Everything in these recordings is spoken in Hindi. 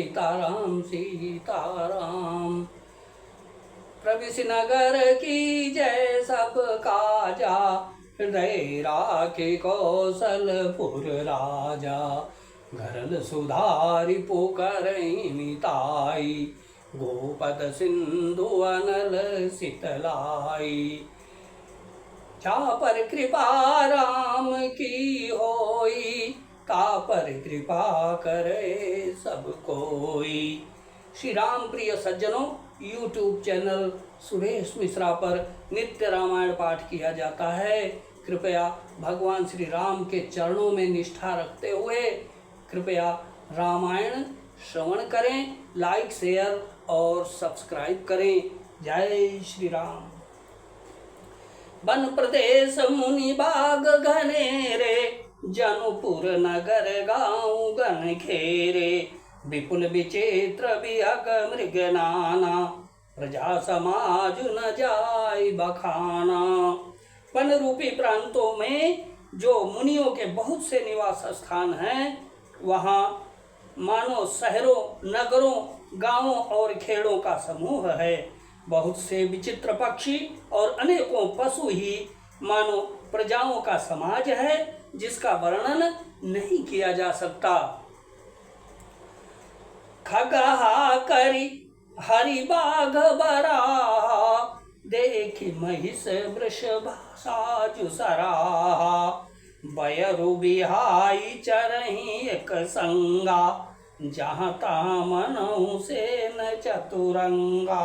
सीताराम सीताराम। प्रविश नगर की जय सब काजा, हृदय राखे कौशलपुर राजा। घरल सुधारि पुकारहि मिताई, गोपद सिंधु अनल शीतलाई। जा पर कृपा राम की होई, ता पर कृपा करे सब कोई। श्री राम प्रिय सज्जनों, YouTube चैनल सुरेश मिश्रा पर नित्य रामायण पाठ किया जाता है। कृपया भगवान श्री राम के चरणों में निष्ठा रखते हुए कृपया रामायण श्रवण करें, लाइक शेयर और सब्सक्राइब करें। जय श्री राम। वन प्रदेश मुनि बाग घनेरे, जनुपुर नगर गाँव गण खेरे। विपुल विचित्र विहग मृग नाना, प्रजा समाज न जाय बखाना। वन रूपी प्रांतों में जो मुनियों के बहुत से निवास स्थान हैं, वहाँ मानो शहरों, नगरों, गांवों और खेड़ों का समूह है। बहुत से विचित्र पक्षी और अनेकों पशु ही मानो प्रजाओं का समाज है, जिसका वर्णन नहीं किया जा सकता। खगहा करी हरि बाघ बराहा, देखी महिष वृषभ साजु सराहा। बयरु बिहाई चरही एक संगा, जहाँ तहाँ मनहु सेन चतुरंगा।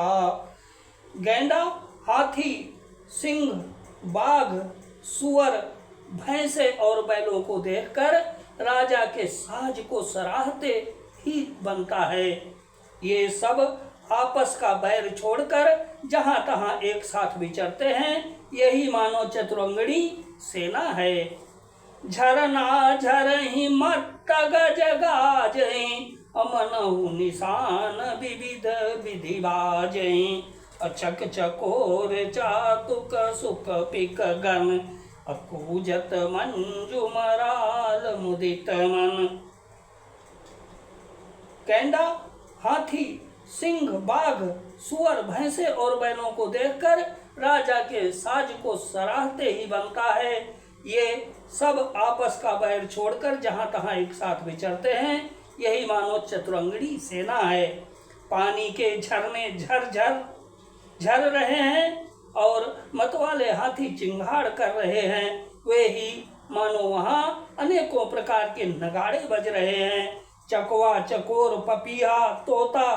गैंडा, हाथी, सिंह, बाघ, सुअर, भैंसे और बैलों को देखकर राजा के साज को सराहते ही बनता है। ये सब आपस का बैर छोड़कर जहाँ तहाँ एक साथ विचरते हैं, यही मानो चतुरंगड़ी सेना है। झरना झरही मट्ट गज गाजही, अमनहु निशान विविध विधि बाजही। अचक चकोर चातुक सुख पिक गन, अकूजत मंजु मराल मुदित मन। गैंडा, हाथी, सिंह, बाघ, सुअर, भैंसे और बैलों को देखकर राजा के साज को सराहते ही बनता है। ये सब आपस का बैर छोड़कर जहाँ तहाँ एक साथ विचरते हैं, यही मानो चतुरंगड़ी सेना है। पानी के झरने झर झर रहे हैं और मतवाले हाथी चिंगाड़ कर रहे हैं, वे ही मानो वहाँ अनेकों प्रकार के नगाड़े बज रहे हैं। चकवा, चकोर, पपीहा, तोता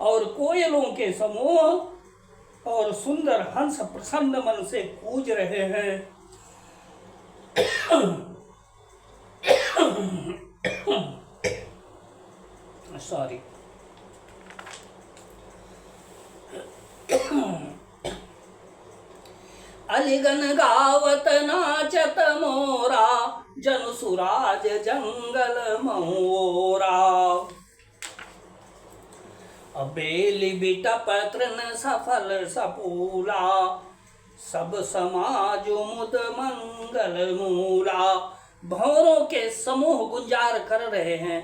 और कोयलों के समूह और सुंदर हंस प्रसन्न मन से कूज रहे हैं। सॉरी। अलिगन गावत नाचत मोरा, जन सुराज जंगल मोरा। बेली बिटप तृण सफल सपूला, सब समाज मुद मंगल मूला। भौरों के समूह गुंजार कर रहे हैं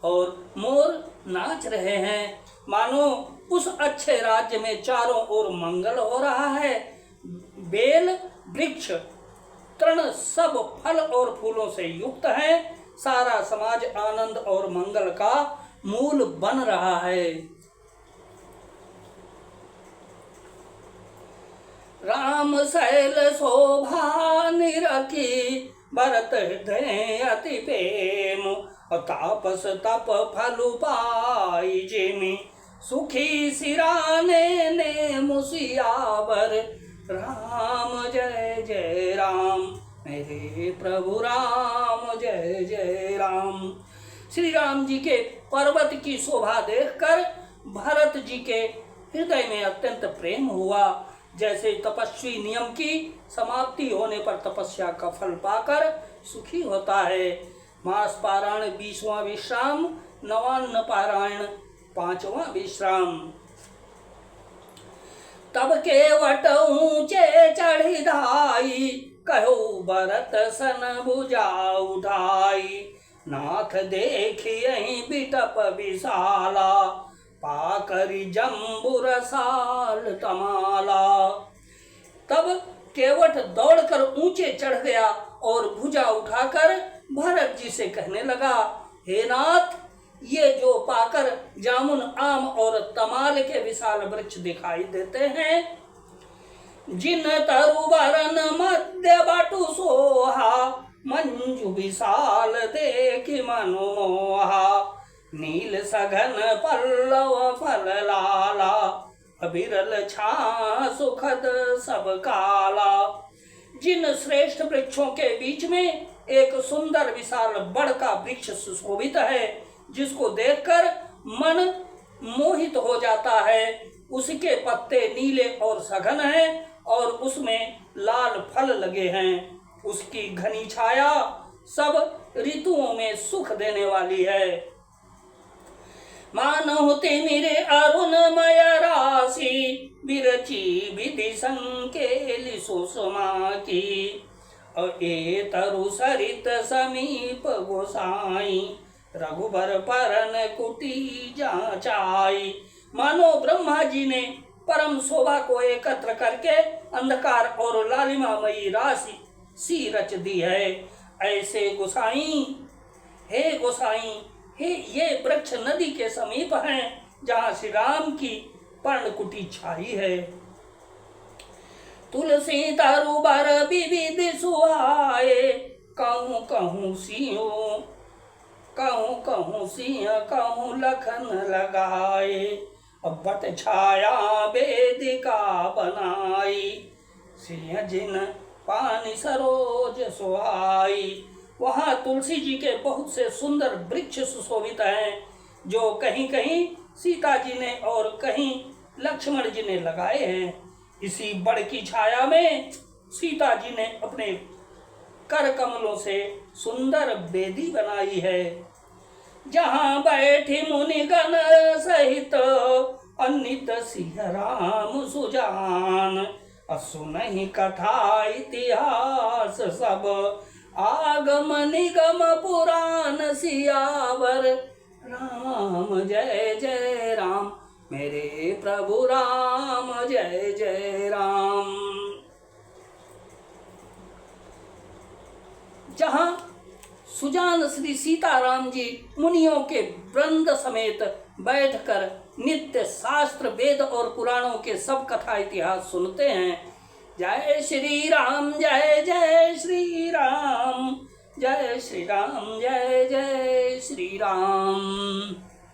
और मोर नाच रहे हैं, मानो उस अच्छे राज्य में चारों ओर मंगल हो रहा है। बेल, वृक्ष, तृण सब फल और फूलों से युक्त है। सारा समाज आनंद और मंगल का मूल बन रहा है। राम शैल शोभा निरखी, भरत हृदय अति प्रेम। तापस तप फल पाई जिमि, सुखी सिराने ने मुसियावर। राम जय जय राम, मेरे प्रभु राम जय जय राम। श्री राम जी के पर्वत की शोभा देखकर भरत जी के हृदय में अत्यंत प्रेम हुआ। जैसे तपस्वी नियम की समाप्ति होने पर तपस्या का फल पाकर सुखी होता है। मास पारायण 20वां विश्राम, नवान्न पारायण 5वां विश्राम। तब केवट ऊंचे चढ़ी धाई, कहो भरत सन भुजा उठाई। नाथ देखियहि बिटप विशाला, पाकरि जम्बुर साल तमाला। तब केवट दौड़कर ऊंचे चढ़ गया और भुजा उठाकर भरत जी से कहने लगा, हे नाथ, ये जो पाकर जामुन, आम और तमाल के विशाल वृक्ष दिखाई देते हैं, जिन तरुवरन मध्य बाटु सोहा, मंजु विशाल देखि मनोहा, नील सघन पल्लव फल लाला, अविरल छा सुखद सब काला। जिन श्रेष्ठ वृक्षों के बीच में एक सुंदर विशाल बड़ का वृक्ष सुशोभित है, जिसको देखकर मन मोहित हो जाता है, उसके पत्ते नीले और सघन हैं और उसमें लाल फल लगे हैं। उसकी घनी छाया सब ऋतुओं में सुख देने वाली है। मानहु तिमिरे अरुणमय राशि, बिरची विधि संकेली सुषमा की, ए तरु सरित समीप गोसाई, रघुबर परन कुटी जाचाई। मानो ब्रह्मा जी ने परम शोभा को एकत्र करके अंधकार और लालिमामयी राशि सी रच दी है। ऐसे गोसाई, हे गोसाई, हे ये वृक्ष नदी के समीप हैं, जहाँ श्री राम की पर्णकुटी छाई है। तुलसी तरुबर विविध सुहाए, कहूँ कहूँ सिंह, कहूँ कहूँ सिंह, कहूँ लखन लगाए, बट छाया वेदिका बनाई, सिंह जिन पानी सरोज सुहाई। वहाँ तुलसी जी के बहुत से सुंदर वृक्ष सुशोभित हैं, जो कहीं कहीं सीता जी ने और कहीं लक्ष्मण जी ने लगाए हैं। इसी बड़ की छाया में सीता जी ने अपने कर कमलों से सुंदर वेदी बनाई है। जहाँ बैठी मुनिगण सहित, अनित सिंह राम सुजान, सुनहि कथा इतिहास सब, आगम निगम पुराण सियावर, राम जय जय राम, मेरे प्रभु राम जय जय राम। जहाँ सुजान श्री सीताराम जी मुनियों के वृंद समेत बैठकर नित्य शास्त्र, वेद और पुराणों के सब कथा इतिहास सुनते हैं। जय श्री राम, जय जय श्री राम, जय श्री राम, जय जय श्री राम।